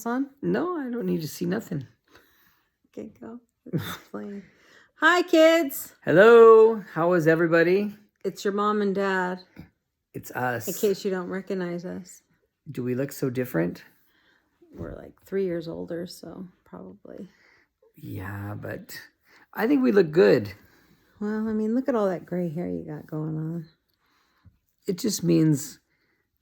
this on? No, I don't need to see nothing. Okay, go. Playing. Hi, kids. Hello. How is everybody? It's your mom and dad. It's us. In case you don't recognize us. Do we look so different? We're like 3 years older, so probably. Yeah, but I think we look good. Well, I mean, look at all that gray hair you got going on. It just means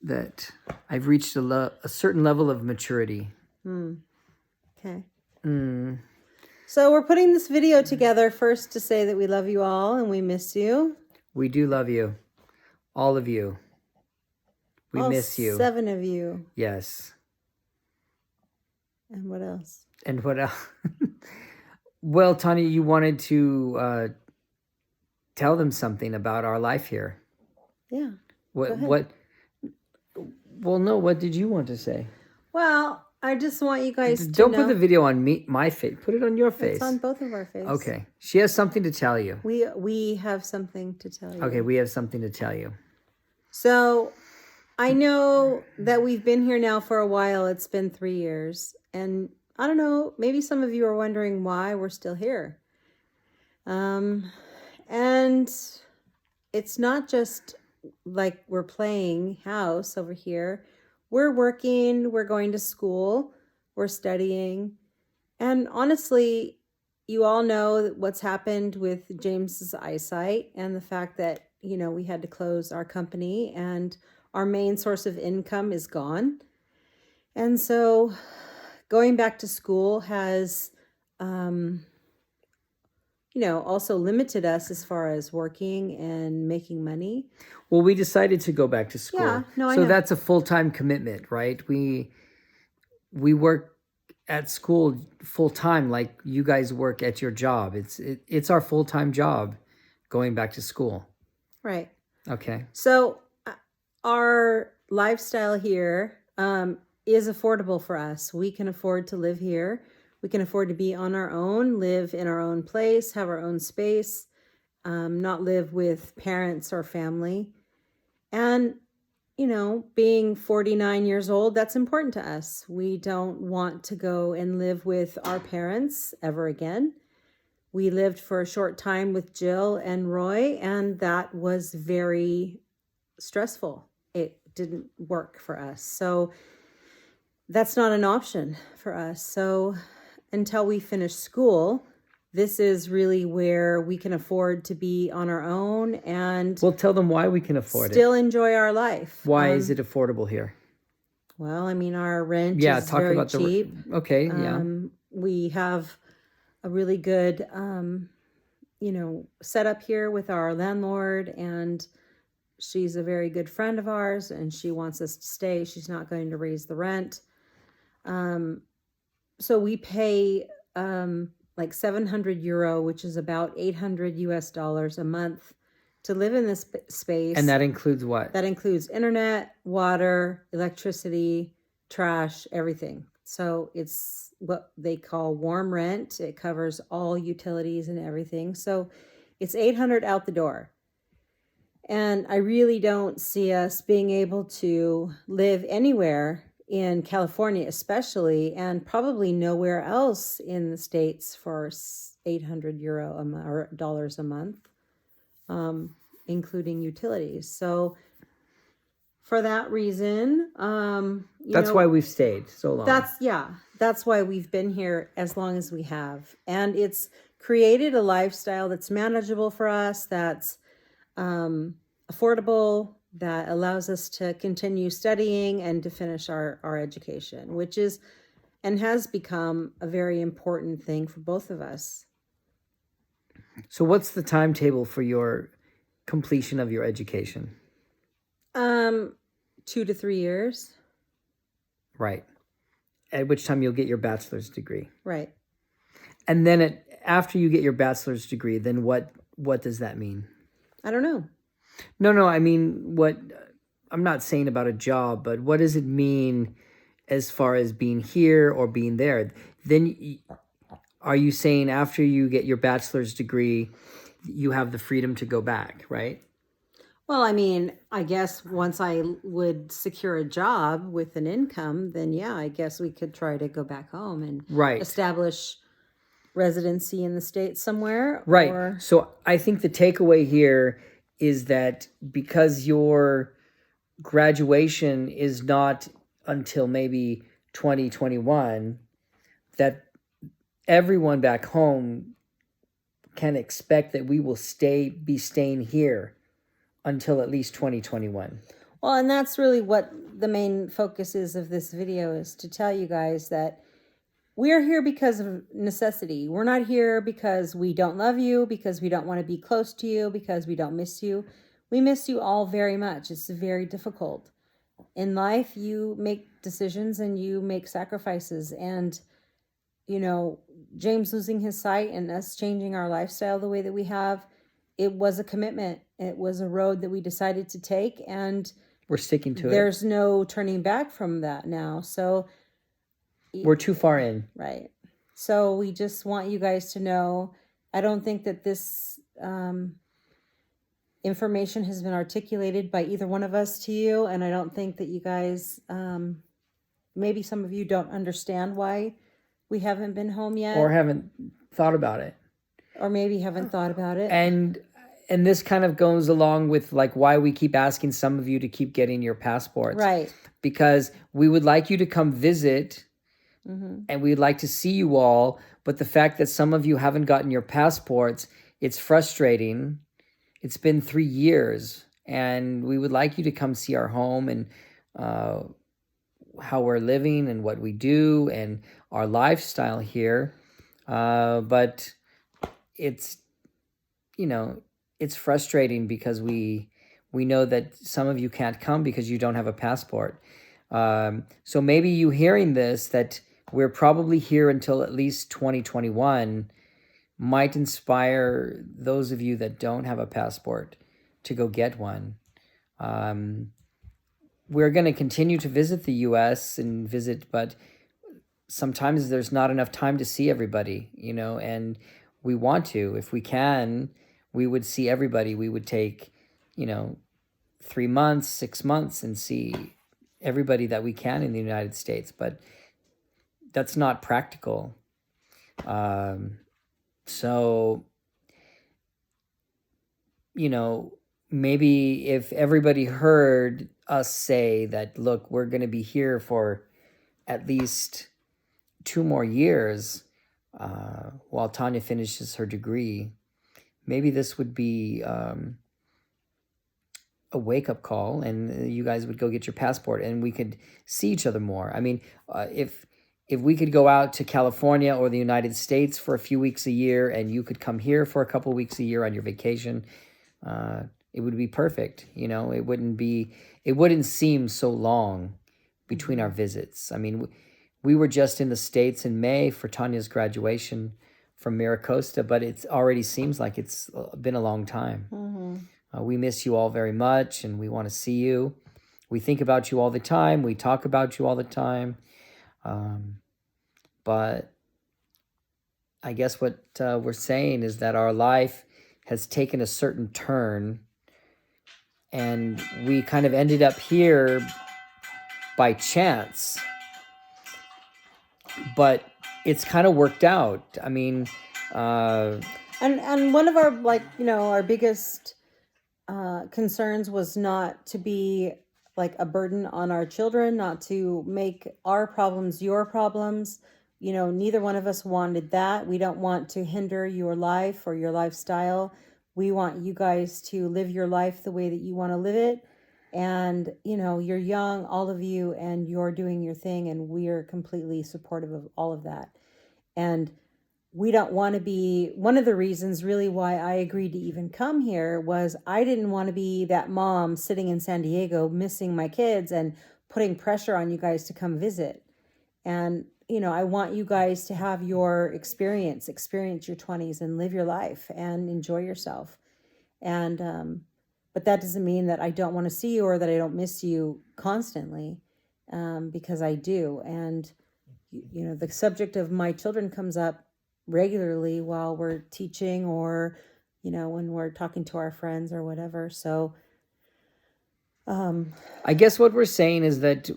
that I've reached a certain level of maturity. Okay. Mm. So we're putting this video together first to say that we love you all and we miss you. We do love you. All of you. We miss you. 7 of you. Yes. And what else? And what else? Well, Tanya, you wanted to tell them something about our life here. Yeah. What? Well, no. What did you want to say? Well, I just want you guys to Don't know. put the video on my face. Put it on your face. It's on both of our faces. Okay. She has something to tell you. We have something to tell you. Okay, we have something to tell you. So I know that we've been here now for a while. It's been 3 years. And I don't know, maybe some of you are wondering why we're still here. And it's not just like we're playing house over here. We're working, we're going to school, we're studying. And honestly, you all know what's happened with James's eyesight and the fact that, you know, we had to close our company and our main source of income is gone. And so going back to school has, also limited us as far as working and making money. Well, we decided to go back to school. Yeah, no, I so know. That's a full-time commitment, right? We work at school full-time like you guys work at your job. It's our full-time job going back to school. Right. Okay. So our lifestyle here is affordable for us. We can afford to live here. We can afford to be on our own, live in our own place, have our own space, not live with parents or family. And, being 49 years old, that's important to us. We don't want to go and live with our parents ever again. We lived for a short time with Jill and Roy, and that was very stressful. It didn't work for us. So that's not an option for us. So until we finish school, this is really where we can afford to be on our own and Well, tell them why we can afford still enjoy our life. Why is it affordable here? Well, I mean, our rent is talk very about cheap. Okay, yeah. We have a really good, setup here with our landlord, and she's a very good friend of ours, and she wants us to stay. She's not going to raise the rent. So we pay like 700 euro, which is about $800 a month to live in this space. And that includes what? That includes internet, water, electricity, trash, everything. So it's what they call warm rent. It covers all utilities and everything. So it's 800 out the door. And I really don't see us being able to live anywhere in California, especially, and probably nowhere else in the States for 800 euro or dollars a month, including utilities. So for that reason, that's why we've stayed so long. That's why we've been here as long as we have. And it's created a lifestyle that's manageable for us, that's affordable, that allows us to continue studying and to finish our education, which is and has become a very important thing for both of us. So what's the timetable for your completion of your education? 2 to 3 years. Right. At which time you'll get your bachelor's degree. Right. And then after you get your bachelor's degree, then what does that mean? I don't know. No, I mean, I'm not saying about a job, but what does it mean as far as being here or being there? Then are you saying after you get your bachelor's degree, you have the freedom to go back, right? Well, I mean, I guess once I would secure a job with an income, then yeah, I guess we could try to go back home and Right. establish residency in the States somewhere. Right. Or So I think the takeaway here is that because your graduation is not until maybe 2021, that everyone back home can expect that we will be staying here until at least 2021. well, and that's really what the main focus is of this video, is to tell you guys that we're here because of necessity. We're not here because we don't love you, because we don't want to be close to you, because we don't miss you. We miss you all very much. It's very difficult. In life, you make decisions and you make sacrifices. And, you know, James losing his sight and us changing our lifestyle the way that we have, it was a commitment. It was a road that we decided to take, and we're sticking to it. There's no turning back from that now. So we're too far in. Right. So we just want you guys to know, I don't think that this information has been articulated by either one of us to you. And I don't think that you guys, maybe some of you don't understand why we haven't been home yet. Or haven't thought about it. Or maybe haven't thought about it. And this kind of goes along with like why we keep asking some of you to keep getting your passports. Right. Because we would like you to come visit. Mm-hmm. And we'd like to see you all, but the fact that some of you haven't gotten your passports, it's frustrating. It's been 3 years, and we would like you to come see our home and how we're living and what we do and our lifestyle here. But it's, you know, it's frustrating because we know that some of you can't come because you don't have a passport. So maybe you hearing this, that we're probably here until at least 2021, might inspire those of you that don't have a passport to go get one. We're going to continue to visit the U.S. and visit, but sometimes there's not enough time to see everybody, you know, and we want to. If we can, we would see everybody. We would take, you know, 3 months, 6 months and see everybody that we can in the United States, but that's not practical. So, you know, maybe if everybody heard us say that, look, we're going to be here for at least 2 more years while Tanya finishes her degree, maybe this would be a wake-up call, and you guys would go get your passport and we could see each other more. I mean, if we could go out to California or the United States for a few weeks a year and you could come here for a couple weeks a year on your vacation, it would be perfect. You know, it wouldn't seem so long between our visits. I mean, we were just in the States in May for Tanya's graduation from Miracosta, but it already seems like it's been a long time. Mm-hmm. We miss you all very much, and we want to see you. We think about you all the time. We talk about you all the time. But I guess what we're saying is that our life has taken a certain turn, and we kind of ended up here by chance. But it's kind of worked out. I mean, and one of our, like, you know, our biggest concerns was not to be like a burden on our children, not to make our problems your problems. You know, neither one of us wanted that. We don't want to hinder your life or your lifestyle. We want you guys to live your life the way that you want to live it. And, you know, you're young, all of you, and you're doing your thing, and we are completely supportive of all of that. And we don't want to be, one of the reasons really why I agreed to even come here was I didn't want to be that mom sitting in San Diego missing my kids and putting pressure on you guys to come visit. And, you know, I want you guys to have your experience your 20s and live your life and enjoy yourself. And, but that doesn't mean that I don't want to see you or that I don't miss you constantly, because I do. And, you know, the subject of my children comes up regularly while we're teaching or, you know, when we're talking to our friends or whatever. So I guess what we're saying is that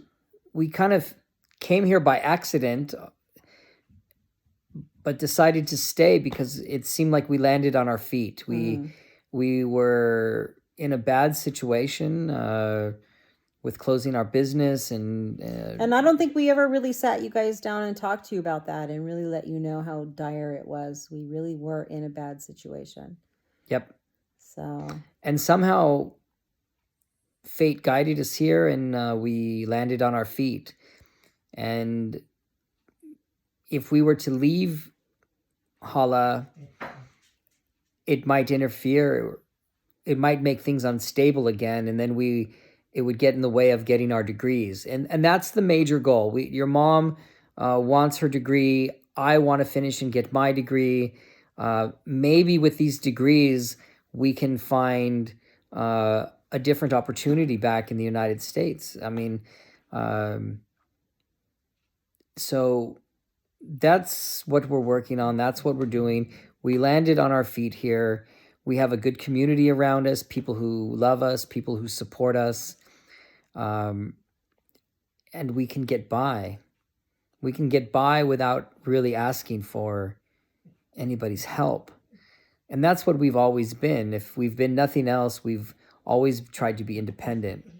we kind of came here by accident, but decided to stay because it seemed like we landed on our feet. We were in a bad situation with closing our business, and I don't think we ever really sat you guys down and talked to you about that and really let you know how dire it was. We really were in a bad situation. Yep. So. And somehow fate guided us here, and we landed on our feet. And if we were to leave Halle, it might interfere. It might make things unstable again, and then it would get in the way of getting our degrees. And that's the major goal. Your mom wants her degree. I want to finish and get my degree. Maybe with these degrees, we can find a different opportunity back in the United States. I mean, so that's what we're working on. That's what we're doing. We landed on our feet here. We have a good community around us, people who love us, people who support us. And we can get by. We can get by without really asking for anybody's help. And that's what we've always been. If we've been nothing else, we've always tried to be independent.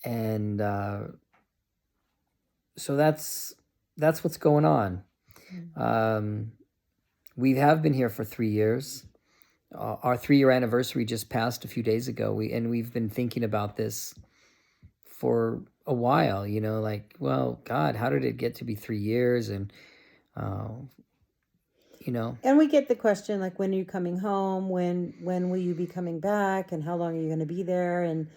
And so that's what's going on. We have been here for 3 years. Our 3-year anniversary just passed a few days ago. We've been thinking about this for a while, like, well, God, how did it get to be 3 years? And, And we get the question, like, when are you coming home? When will you be coming back? And how long are you going to be there? And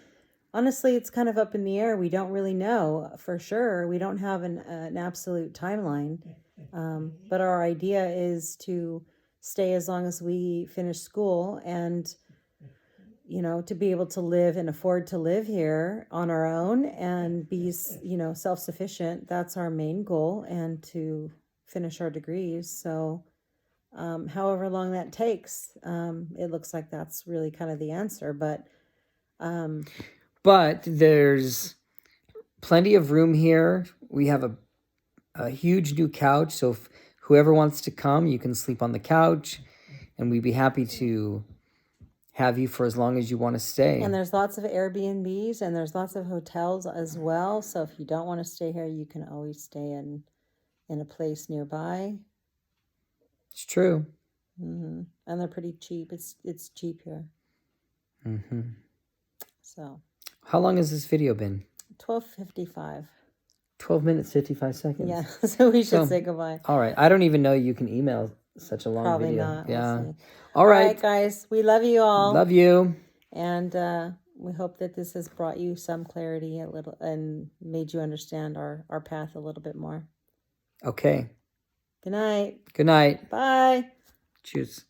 honestly, it's kind of up in the air. We don't really know for sure. We don't have an absolute timeline. But our idea is to stay as long as we finish school and, to be able to live and afford to live here on our own and be, self-sufficient. That's our main goal, and to finish our degrees. So however long that takes, it looks like that's really kind of the answer. But there's plenty of room here. We have a huge new couch, so if whoever wants to come, you can sleep on the couch, and we'd be happy to have you for as long as you want to stay. And there's lots of Airbnbs, and there's lots of hotels as well. So if you don't want to stay here, you can always stay in a place nearby. It's true. And they're pretty cheap. It's cheap here. So. How long has this video been? 12:55. 12 minutes, 55 seconds. Yeah, so we should say goodbye. All right. I don't even know you can email such a long Probably video. Not. Yeah. We'll All right, guys. We love you all. Love you. And we hope that this has brought you some clarity a little and made you understand our path a little bit more. Okay. Good night. Good night. Bye. Tschüss.